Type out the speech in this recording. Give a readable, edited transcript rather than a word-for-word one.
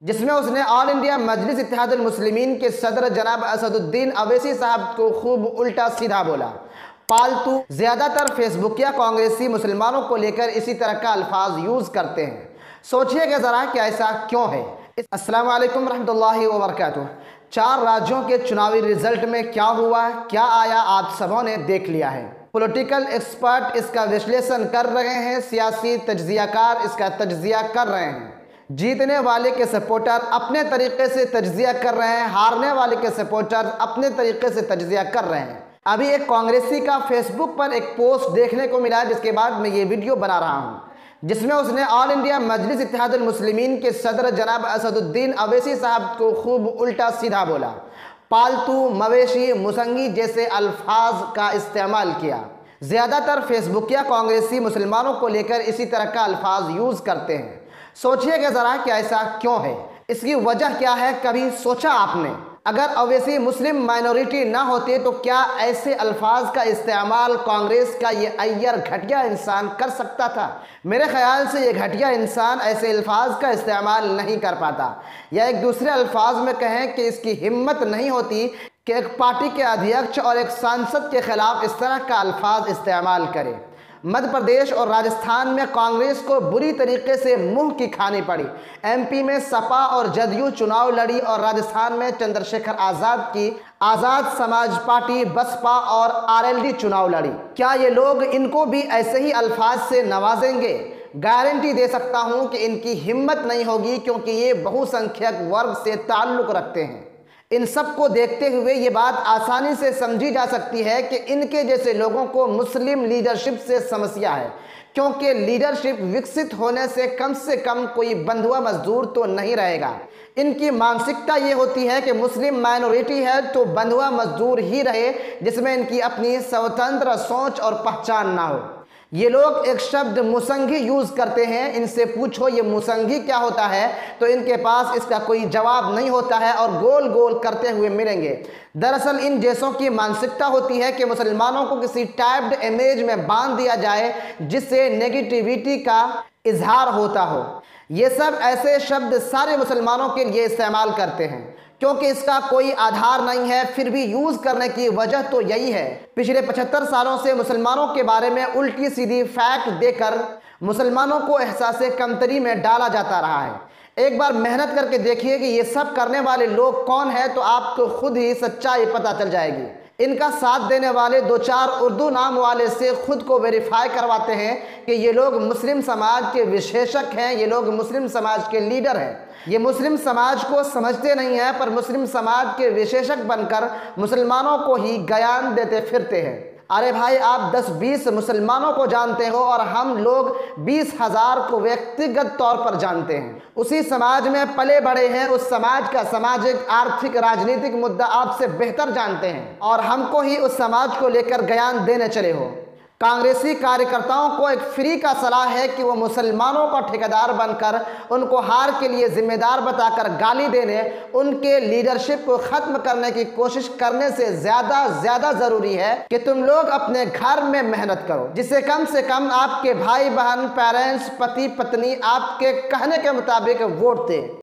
जिसमें उसने all India मजलिस इत्तेहादुल मुस्लिमीन के सदर जनाब असदुद्दीन अवैसी साहब को खूब उल्टा सीधा बोला। पालतू ज़्यादातर फेसबुकिया कांग्रेसी मुसलमानों को लेकर इसी तरह का अल्फाज यूज़ करते हैं। सोचिएगा ज़रा कि ऐसा क्यों है। अस्सलामु अलैकुम रहमतुल्लाहि व बरकातुहू। 4 राज्यों के चुनावी रिजल्ट में क्या हुआ, क्या आया, आप सबों ने देख लिया है। पॉलिटिकल एक्सपर्ट इसका विश्लेषण कर रहे हैं, सियासी तज्जियाकार इसका तज्जिया कर रहे हैं। जीतने वाले के सपोर्टर अपने तरीके से तज्जिया कर रहे हैं, हारने वाले के सपोर्टर अपने तरीके से तज्जिया कर रहे हैं। अभी एक कांग्रेसी का फेसबुक पर एक पोस्ट देखने को मिला, जिसके बाद मैं ये वीडियो बना रहा हूँ, जिसमें उसने ऑल इंडिया मजलिस इत्तेहादुल मुस्लिमीन के सदर जनाब असदुद्दीन अवैसी साहब को खूब उल्टा सीधा बोला, पालतू, मवेशी, मुसंगी जैसे अल्फाज का इस्तेमाल किया। ज़्यादातर फेसबुकिया कांग्रेसी मुसलमानों को लेकर इसी तरह का अल्फाज यूज़ करते हैं। सोचिएगा ज़रा कि ऐसा क्यों है, इसकी वजह क्या है। कभी सोचा आपने, अगर अवैसी मुस्लिम माइनॉरिटी ना होते तो क्या ऐसे अल्फाज का इस्तेमाल कांग्रेस का ये अय्यर घटिया इंसान कर सकता था? मेरे ख्याल से ये घटिया इंसान ऐसे अल्फाज का इस्तेमाल नहीं कर पाता, या एक दूसरे अल्फाज में कहें कि इसकी हिम्मत नहीं होती कि एक पार्टी के अध्यक्ष और एक सांसद के खिलाफ इस तरह का अल्फाज इस्तेमाल करे। मध्य प्रदेश और राजस्थान में कांग्रेस को बुरी तरीके से मुंह की खानी पड़ी। एमपी में सपा और जदयू चुनाव लड़ी और राजस्थान में चंद्रशेखर आज़ाद की आज़ाद समाज पार्टी, बसपा और आरएलडी चुनाव लड़ी। क्या ये लोग इनको भी ऐसे ही अल्फाज से नवाजेंगे? गारंटी दे सकता हूं कि इनकी हिम्मत नहीं होगी, क्योंकि ये बहुसंख्यक वर्ग से ताल्लुक़ रखते हैं। इन सब को देखते हुए ये बात आसानी से समझी जा सकती है कि इनके जैसे लोगों को मुस्लिम लीडरशिप से समस्या है, क्योंकि लीडरशिप विकसित होने से कम कोई बंधुआ मजदूर तो नहीं रहेगा। इनकी मानसिकता ये होती है कि मुस्लिम माइनॉरिटी है तो बंधुआ मजदूर ही रहे, जिसमें इनकी अपनी स्वतंत्र सोच और पहचान ना हो। ये लोग एक शब्द मुसंगी यूज़ करते हैं, इनसे पूछो ये मुसंगी क्या होता है तो इनके पास इसका कोई जवाब नहीं होता है और गोल गोल करते हुए मिलेंगे। दरअसल इन जैसों की मानसिकता होती है कि मुसलमानों को किसी टाइप्ड इमेज में बांध दिया जाए जिससे नेगेटिविटी का इजहार होता हो। ये सब ऐसे शब्द सारे मुसलमानों के लिए इस्तेमाल करते हैं, क्योंकि इसका कोई आधार नहीं है, फिर भी यूज़ करने की वजह तो यही है। पिछले 75 सालों से मुसलमानों के बारे में उल्टी सीधी फैक्ट देकर मुसलमानों को एहसास कमतरी में डाला जाता रहा है। एक बार मेहनत करके देखिए कि ये सब करने वाले लोग कौन हैं, तो आपको खुद ही सच्चाई पता चल जाएगी। इनका साथ देने वाले 2-4 उर्दू नाम वाले से खुद को वेरीफाई करवाते हैं कि ये लोग मुस्लिम समाज के विशेषज्ञ हैं, ये लोग मुस्लिम समाज के लीडर हैं। ये मुस्लिम समाज को समझते नहीं हैं, पर मुस्लिम समाज के विशेषज्ञ बनकर मुसलमानों को ही ज्ञान देते फिरते हैं। अरे भाई, आप 10-20 मुसलमानों को जानते हो और हम लोग 20,000 को व्यक्तिगत तौर पर जानते हैं। उसी समाज में पले बड़े हैं, उस समाज का सामाजिक, आर्थिक, राजनीतिक मुद्दा आपसे बेहतर जानते हैं और हमको ही उस समाज को लेकर ज्ञान देने चले हो। कांग्रेसी कार्यकर्ताओं को एक फ्री का सलाह है कि वो मुसलमानों का ठेकेदार बनकर उनको हार के लिए जिम्मेदार बताकर गाली देने, उनके लीडरशिप को ख़त्म करने की कोशिश करने से ज़्यादा ज़रूरी है कि तुम लोग अपने घर में मेहनत करो, जिससे कम से कम आपके भाई बहन, पेरेंट्स, पति पत्नी आपके कहने के मुताबिक वोट दें।